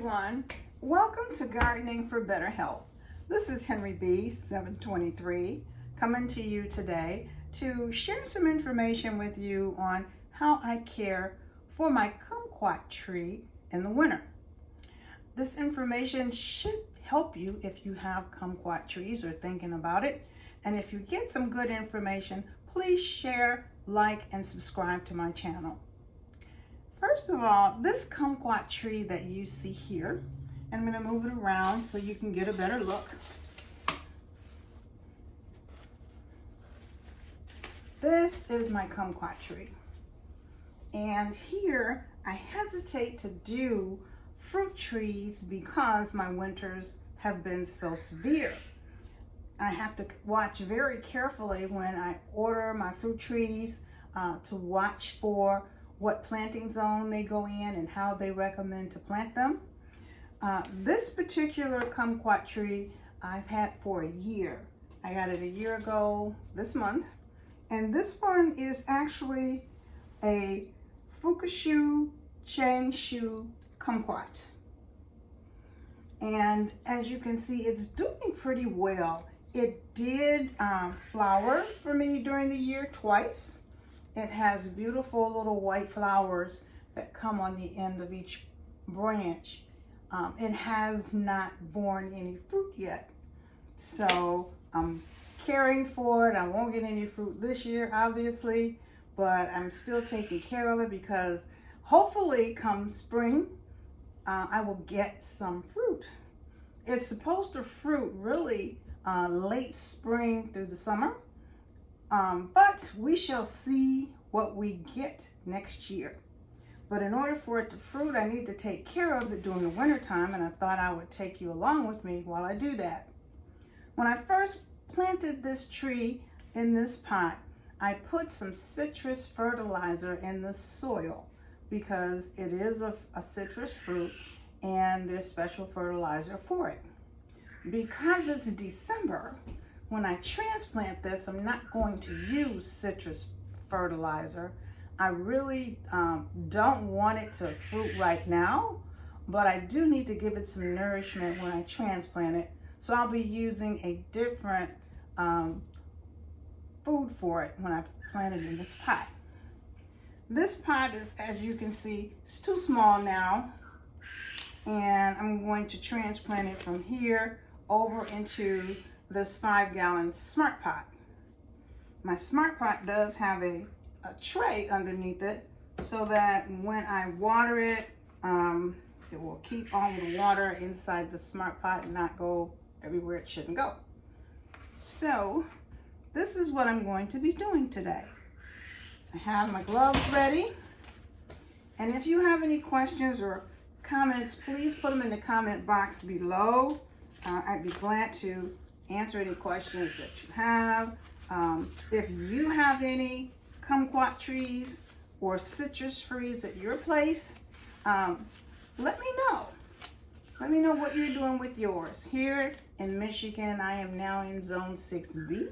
everyone. Welcome to Gardening for Better Health. This is Henry B. 723 coming to you today to share some information with you on how I care for my kumquat tree in the winter. This information should help you if you have kumquat trees or thinking about it. And if you get some good information, please share, like, and subscribe to my channel. First of all, this kumquat tree that you see here, and I'm going to move it around so you can get a better look. This is my kumquat tree. And here I hesitate to do fruit trees because my winters have been so severe. I have to watch very carefully when I order my fruit trees to watch for what planting zone they go in and how they recommend to plant them. This particular kumquat tree I've had for a year. I got it a year ago this month. And this one is actually a Fukushu Changshu kumquat. And as you can see, it's doing pretty well. It did flower for me during the year twice. It has beautiful little white flowers that come on the end of each branch. It has not borne any fruit yet. So I'm caring for it. I won't get any fruit this year, obviously, but I'm still taking care of it because hopefully come spring, I will get some fruit. It's supposed to fruit really late spring through the summer. But we shall see what we get next year. But in order for it to fruit, I need to take care of it during the winter time, and I thought I would take you along with me while I do that. When I first planted this tree in this pot, I put some citrus fertilizer in the soil because it is a citrus fruit and there's special fertilizer for it. Because it's December, when I transplant this, I'm not going to use citrus fertilizer. I really don't want it to fruit right now, but I do need to give it some nourishment when I transplant it. So I'll be using a different food for it when I plant it in this pot. This pot is, as you can see, it's too small now, and I'm going to transplant it from here over into this 5-gallon smart pot. My smart pot does have a tray underneath it so that when I water it, it will keep all the water inside the smart pot and not go everywhere it shouldn't go. So this is what I'm going to be doing today. I have my gloves ready, and if you have any questions or comments, please put them in the comment box below. I'd be glad to answer any questions that you have. If you have any kumquat trees or citrus trees at your place, let me know. Let me know what you're doing with yours. Here in Michigan, I am now in zone 6B.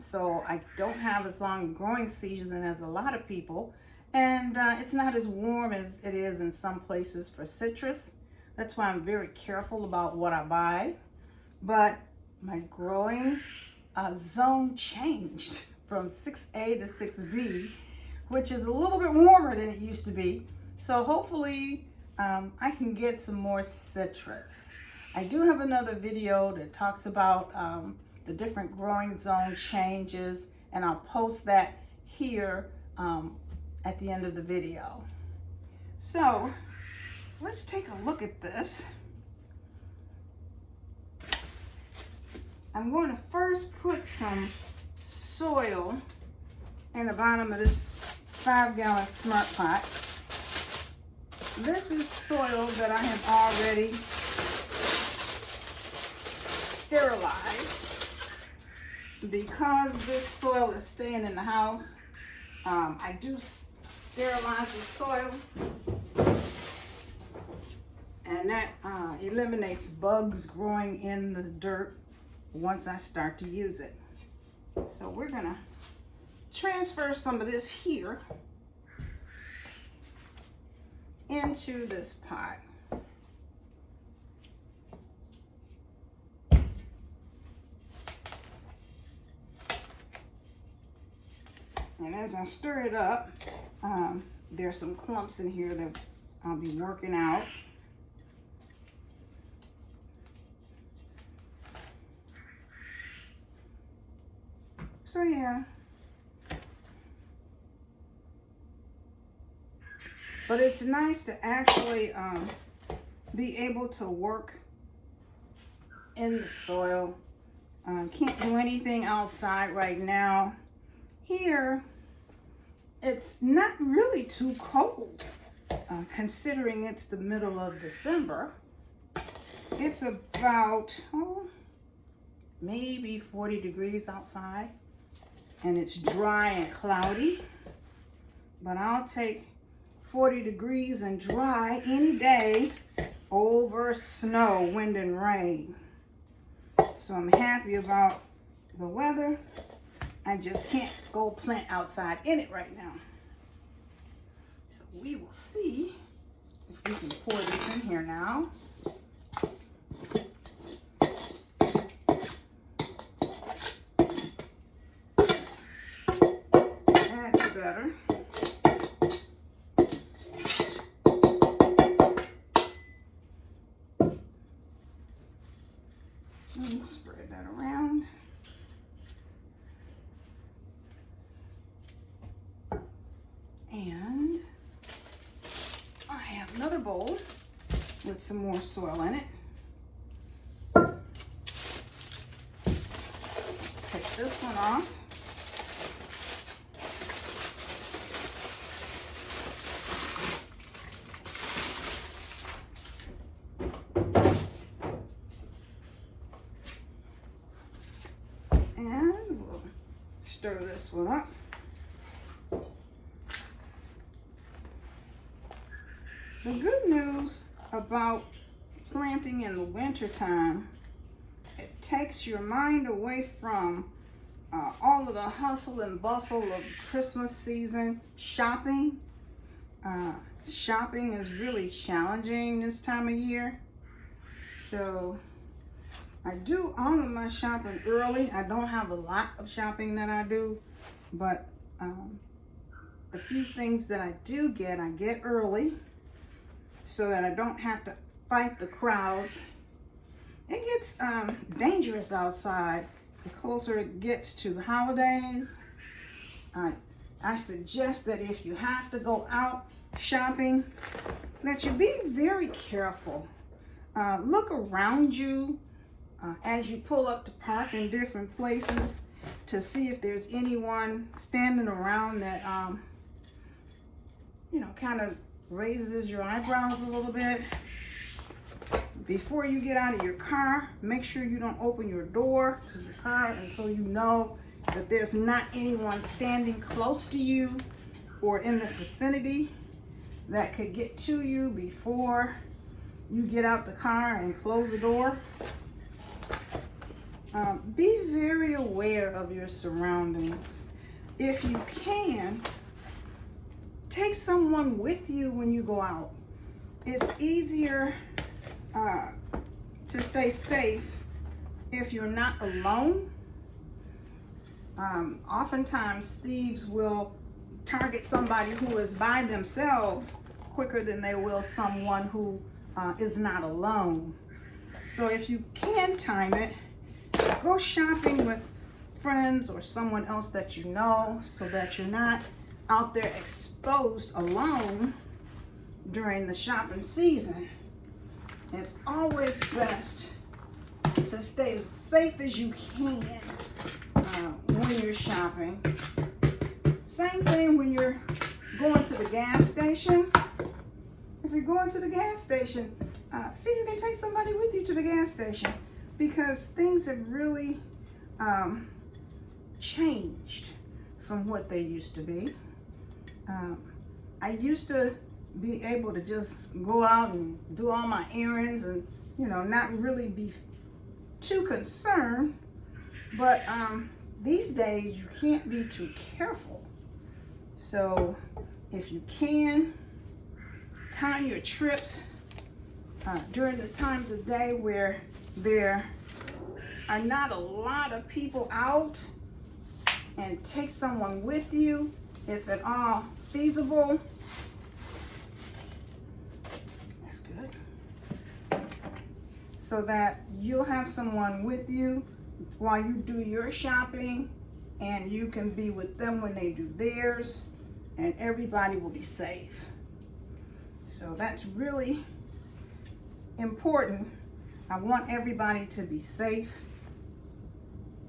So I don't have as long growing season as a lot of people. And it's not as warm as it is in some places for citrus. That's why I'm very careful about what I buy. But my growing zone changed from 6A to 6B, which is a little bit warmer than it used to be. So hopefully I can get some more citrus. I do have another video that talks about the different growing zone changes, and I'll post that here at the end of the video. So let's take a look at this. I'm going to first put some soil in the bottom of this 5-gallon smart pot. This is soil that I have already sterilized. Because this soil is staying in the house, I do sterilize the soil, and that eliminates bugs growing in the dirt once I start to use it. So we're gonna transfer some of this here into this pot. as I stir it up, there's some clumps in here that I'll be working out. So yeah. But it's nice to actually be able to work in the soil. Can't do anything outside right now. Here, it's not really too cold, considering it's the middle of December. It's about, maybe 40 degrees outside, and it's dry and cloudy. But I'll take 40 degrees and dry any day over snow, wind, and rain. So I'm happy about the weather. I just can't go plant outside in it right now. So we will see if we can pour this in here now. That's better. And spread that around. And I have another bowl with some more soil in it. Take this one off. And we'll stir this one up. The good news about planting in the wintertime, it takes your mind away from all of the hustle and bustle of Christmas season shopping. Shopping is really challenging this time of year. So I do all of my shopping early. I don't have a lot of shopping that I do, but the few things that I do get, I get early so that I don't have to fight the crowds. It gets dangerous outside the closer it gets to the holidays. I suggest that if you have to go out shopping, that you be very careful. Look around you as you pull up to park in different places to see if there's anyone standing around that, kind of raises your eyebrows a little bit. Before you get out of your car, make sure you don't open your door to your car until you know that there's not anyone standing close to you or in the vicinity that could get to you before you get out the car and close the door. Be very aware of your surroundings. If you can, take someone with you when you go out. It's easier to stay safe if you're not alone. Oftentimes thieves will target somebody who is by themselves quicker than they will someone who is not alone. So if you can time it, go shopping with friends or someone else that you know so that you're not out there exposed alone during the shopping season. It's always best to stay as safe as you can when you're shopping. Same thing when you're going to the gas station. If you're going to the gas station, see if you can take somebody with you to the gas station, because things have really changed from what they used to be. I used to be able to just go out and do all my errands and, not really be too concerned. But these days you can't be too careful. So if you can, time your trips during the times of day where there are not a lot of people out, and take someone with you. if at all feasible. That's good. So that you'll have someone with you while you do your shopping, and you can be with them when they do theirs, and everybody will be safe. So that's really important. I want everybody to be safe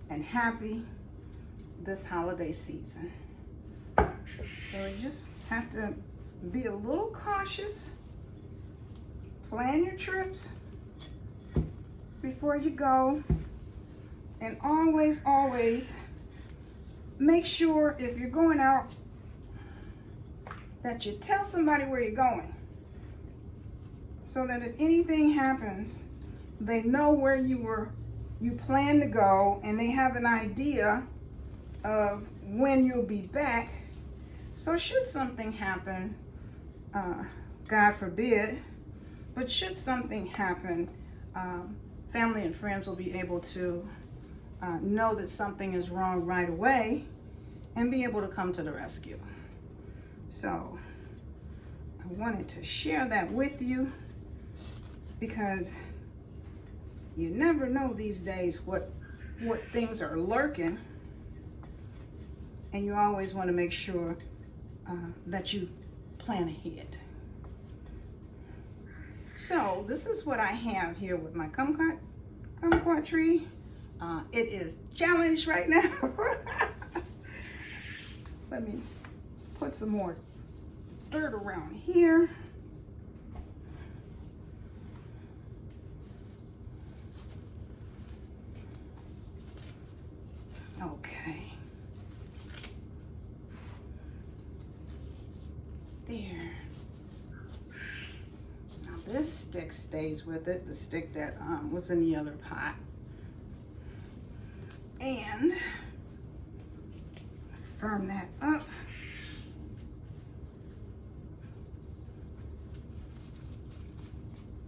and happy this holiday season. So you just have to be a little cautious. Plan your trips before you go. And always, always make sure if you're going out that you tell somebody where you're going, so that if anything happens, they know where you plan to go, and they have an idea of when you'll be back. So should something happen, God forbid, but should something happen, family and friends will be able to know that something is wrong right away and be able to come to the rescue. So I wanted to share that with you, because you never know these days what things are lurking, and you always want to make sure that you plan ahead. So this is what I have here with my kumquat tree. It is challenged right now. Let me put some more dirt around here. Okay. There. Now this stick stays with it, the stick that was in the other pot. And firm that up.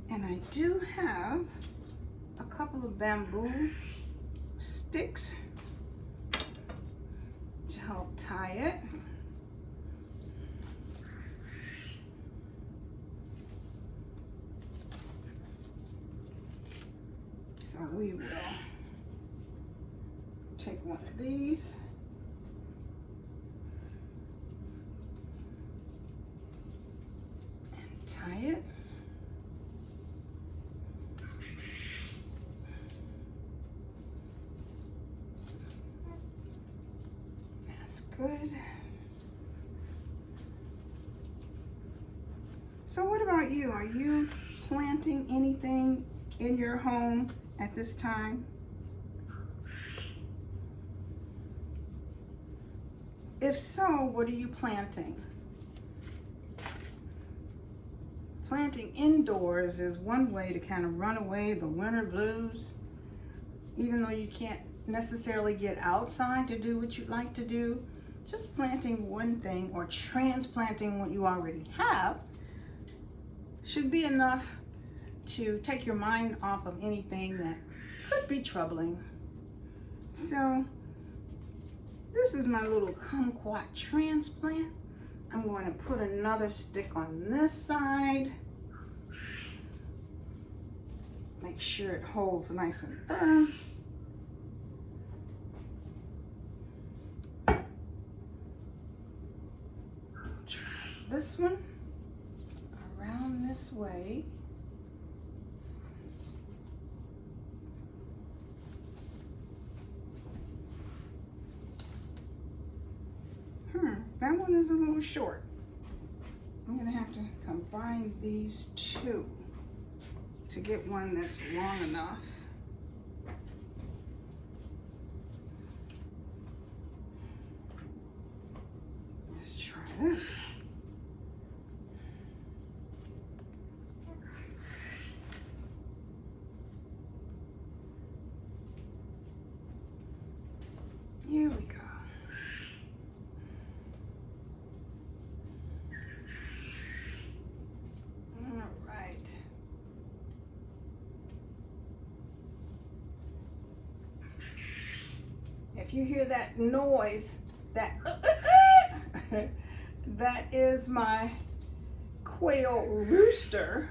And I do have a couple of bamboo sticks to help tie it. So we will take one of these and tie it. That's good. So what about you? Are you planting anything in your home at this time? If so, what are you planting? Planting indoors is one way to kind of run away the winter blues, even though you can't necessarily get outside to do what you'd like to do. Just planting one thing or transplanting what you already have should be enough to take your mind off of anything that could be troubling. So this is my little kumquat transplant. I'm going to put another stick on this side. Make sure it holds nice and firm. I'll try this one around this way. That one is a little short. I'm gonna have to combine these two to get one that's long enough. Let's try this. Here we go. If you hear that noise, that That is my quail rooster,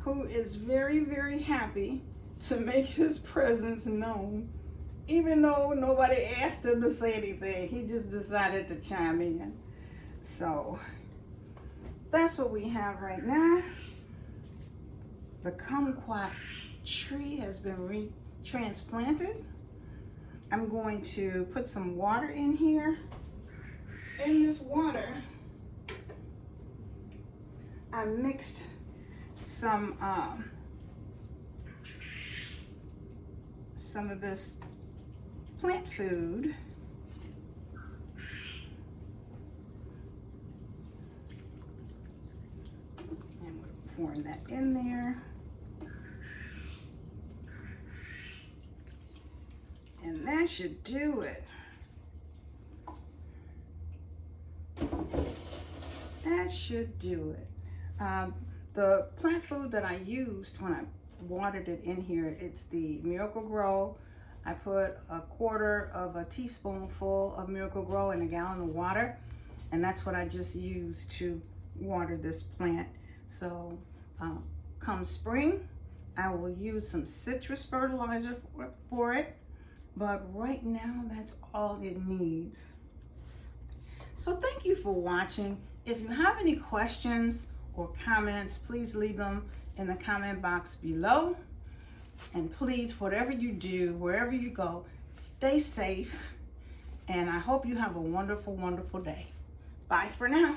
who is very, very happy to make his presence known. Even though nobody asked him to say anything, he just decided to chime in. So that's what we have right now. The kumquat tree has been transplanted. I'm going to put some water in here. In this water, I mixed some of this plant food. And we're pouring that in there. And that should do it. That should do it. The plant food that I used when I watered it in here, it's the Miracle-Gro. I put 1/4 of a teaspoonful of Miracle-Gro in a gallon of water, and that's what I just used to water this plant. So come spring, I will use some citrus fertilizer for it, but right now that's all it needs. So thank you for watching. If you have any questions or comments, please leave them in the comment box below. And please, whatever you do, wherever you go, stay safe. And I hope you have a wonderful, wonderful day. Bye for now.